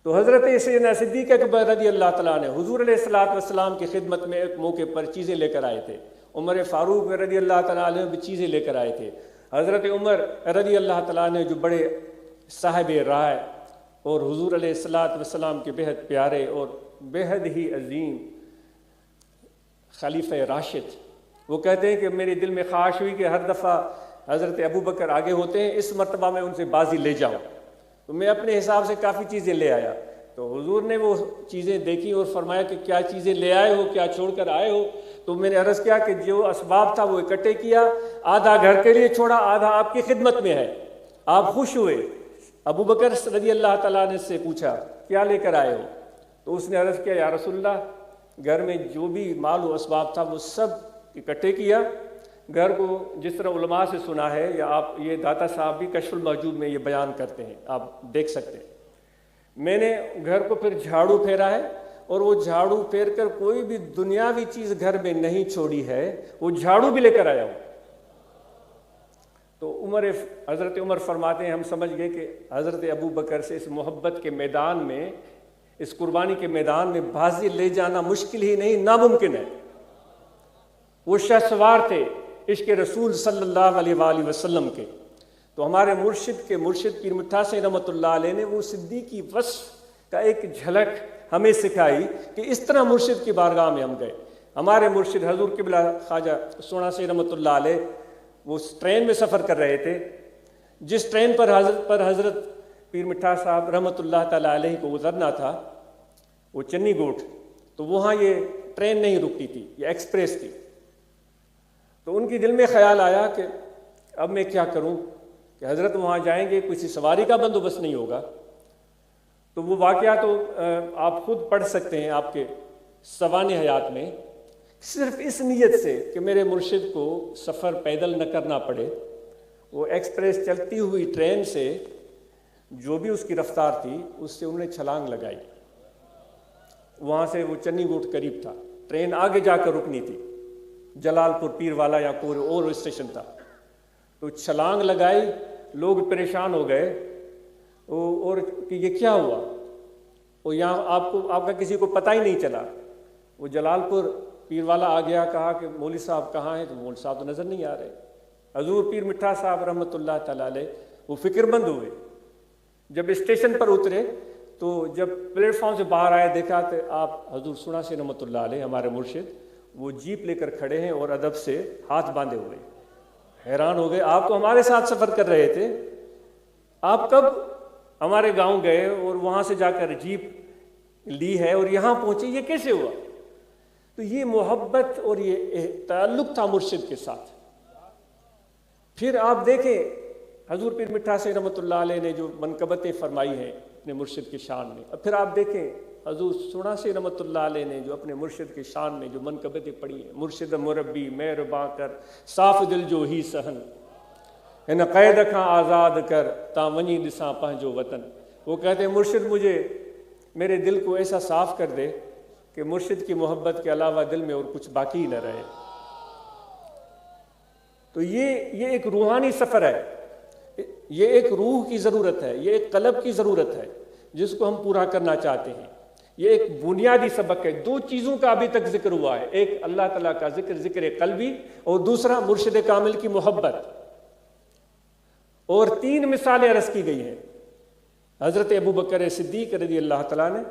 تو حضرت سیدنا صدیق اکبر رضی اللہ تعالیٰ نے حضور علیہ الصلوۃ والسلام کی خدمت میں ایک موقع پر چیزیں لے کر آئے تھے. عمر فاروق رضی اللہ تعالیٰ عنہ بھی چیزیں لے کر آئے تھے. حضرت عمر رضی اللہ تعالیٰ نے جو بڑے صاحب رائے اور حضور علیہ الصلوۃ والسلام کے بہت پیارے اور بہت ہی عظیم خلیفہ راشد، وہ کہتے ہیں کہ میرے دل میں خواہش ہوئی کہ ہر دفعہ حضرت ابو بکر آگے ہوتے ہیں، اس مرتبہ میں ان سے بازی لے جاؤں. تو میں اپنے حساب سے کافی چیزیں لے آیا. تو حضور نے وہ چیزیں دیکھی اور فرمایا کہ کیا چیزیں لے آئے ہو، کیا چھوڑ کر آئے ہو؟ تو میں نے عرض کیا کہ جو اسباب تھا وہ اکٹھے کیا، آدھا گھر کے لیے چھوڑا، آدھا آپ کی خدمت میں ہے. آپ خوش ہوئے. ابو بکر رضی اللہ تعالیٰ نے سے پوچھا کیا لے کر آئے ہو؟ تو اس نے عرض کیا یا رسول اللہ، گھر میں جو بھی مال و اسباب تھا وہ سب اکٹھے کیا. گھر کو جس طرح علماء سے سنا ہے، یا آپ یہ داتا صاحب بھی کشف الموجود میں یہ بیان کرتے ہیں، آپ دیکھ سکتے ہیں. میں نے گھر کو پھر جھاڑو پھیرا ہے، اور وہ جھاڑو پھیر کر کوئی بھی دنیاوی چیز گھر میں نہیں چھوڑی ہے، وہ جھاڑو بھی لے کر آیا ہوں. تو حضرت عمر فرماتے ہیں ہم سمجھ گئے کہ حضرت ابو بکر سے اس محبت کے میدان میں، اس قربانی کے میدان میں بازی لے جانا مشکل ہی نہیں، ناممکن ہے. وہ شہسوار تھے عشق رسول صلی اللہ علیہ وآلہ وسلم کے. تو ہمارے مرشد کے مرشد پیر مٹھا سے رحمۃ اللہ علیہ نے وہ صدیقی وصف کا ایک جھلک ہمیں سکھائی کہ اس طرح مرشد کی بارگاہ میں ہم گئے. ہمارے مرشد حضور قبلہ خواجہ سونا سے رحمۃ اللہ علیہ وہ ٹرین میں سفر کر رہے تھے. جس ٹرین پر حضرت پیر مٹھا صاحب رحمۃ اللہ تعالیٰ علیہ کو اترنا تھا وہ چنی گوٹ، تو وہاں یہ ٹرین نہیں رکتی تھی، یہ ایکسپریس تھی. تو ان کی دل میں خیال آیا کہ اب میں کیا کروں کہ حضرت وہاں جائیں گے، کسی سواری کا بندوبست نہیں ہوگا. تو وہ واقعہ تو آپ خود پڑھ سکتے ہیں آپ کے سوانح حیات میں. صرف اس نیت سے کہ میرے مرشد کو سفر پیدل نہ کرنا پڑے، وہ ایکسپریس چلتی ہوئی ٹرین سے جو بھی اس کی رفتار تھی اس سے انہوں نے چھلانگ لگائی. وہاں سے وہ چنی گوٹ قریب تھا، ٹرین آگے جا کر رکنی تھی، جلال پور پیر والا یا کوئی اور اسٹیشن تھا. تو چھلانگ لگائی، لوگ پریشان ہو گئے اور کہ یہ کیا ہوا، اور یہاں آپ کا کسی کو پتہ ہی نہیں چلا. وہ جلال پور پیر والا آ گیا، کہا کہ مولوی صاحب کہاں ہیں؟ تو مولوی صاحب تو نظر نہیں آ رہے. حضور پیر مٹھا صاحب رحمۃ اللہ تعالیٰ علیہ وہ فکر مند ہوئے. جب اسٹیشن پر اترے تو جب پلیٹ فارم سے باہر آئے دیکھا تو آپ حضور سونا سے رحمۃ اللہ علیہ ہمارے مرشد وہ جیپ لے کر کھڑے ہیں اور ادب سے ہاتھ باندھے ہوئے. حیران ہو گئے، آپ تو ہمارے ساتھ سفر کر رہے تھے، آپ کب ہمارے گاؤں گئے اور وہاں سے جا کر جیپ لی ہے اور یہاں پہنچے، یہ کیسے ہوا؟ تو یہ محبت اور یہ تعلق تھا مرشد کے ساتھ. پھر آپ دیکھیں حضور پیر مٹھا سے رحمۃ اللہ علیہ نے جو منقبتیں فرمائی ہیں اپنے مرشد کی شان میں، اور پھر آپ دیکھیں حضور سونا سے رحمۃ اللہ علیہ نے جو اپنے مرشد کی شان میں جو منقبتیں پڑھی ہیں، مرشد مربی مہرباں کر صاف دل جو ہی سہن ہن قید کھاں آزاد کر تا ونی ڈساں پنجو وطن. وہ کہتے ہیں مرشد مجھے میرے دل کو ایسا صاف کر دے کہ مرشد کی محبت کے علاوہ دل میں اور کچھ باقی نہ رہے. تو یہ ایک روحانی سفر ہے، یہ ایک روح کی ضرورت ہے، یہ ایک قلب کی ضرورت ہے جس کو ہم پورا کرنا چاہتے ہیں. یہ ایک بنیادی سبق ہے. دو چیزوں کا ابھی تک ذکر ہوا ہے، ایک اللہ تعالیٰ کا ذکر قلبی، اور دوسرا مرشد کامل کی محبت. اور تین مثالیں عرض کی گئی ہیں. حضرت ابو بکر صدیق رضی اللہ تعالیٰ نے،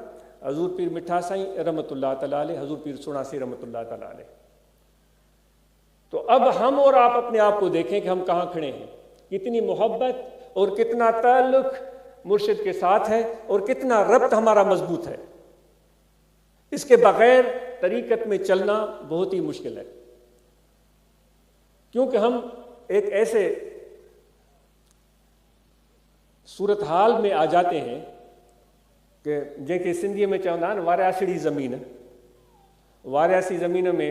حضور پیر مٹھا سائیں رحمۃ اللہ تعالیٰ علیہ، حضور پیر سونا سی رحمۃ اللہ تعالیٰ علیہ. تو اب ہم اور آپ اپنے آپ کو دیکھیں کہ ہم کہاں کھڑے ہیں، کتنی محبت اور کتنا تعلق مرشد کے ساتھ ہے اور کتنا ربط ہمارا مضبوط ہے. اس کے بغیر طریقت میں چلنا بہت ہی مشکل ہے، کیونکہ ہم ایک ایسے صورتحال میں آ جاتے ہیں کہ جنہیں سندھی میں چوندہ واریاسڑی زمین، واریاسی زمین میں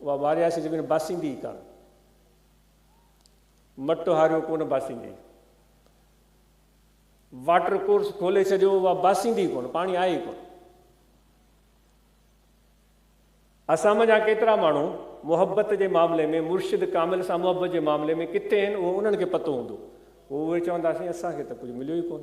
وہ واریاسی زمین باسیندی کان، مٹو ہاریو کون باسیندی، واٹر کورس کھولے چھڈیو وہ باسیندی کون، پانی آئے کون. اساں مجا کیترا مانو محبت کے معاملے میں مرشد کامل سے محبت کے معاملے میں کتنے ہیں وہ انہوں کے پتو ہوندو، وہ چونداسیں اساں کے تو کچھ ملیو ہی کون.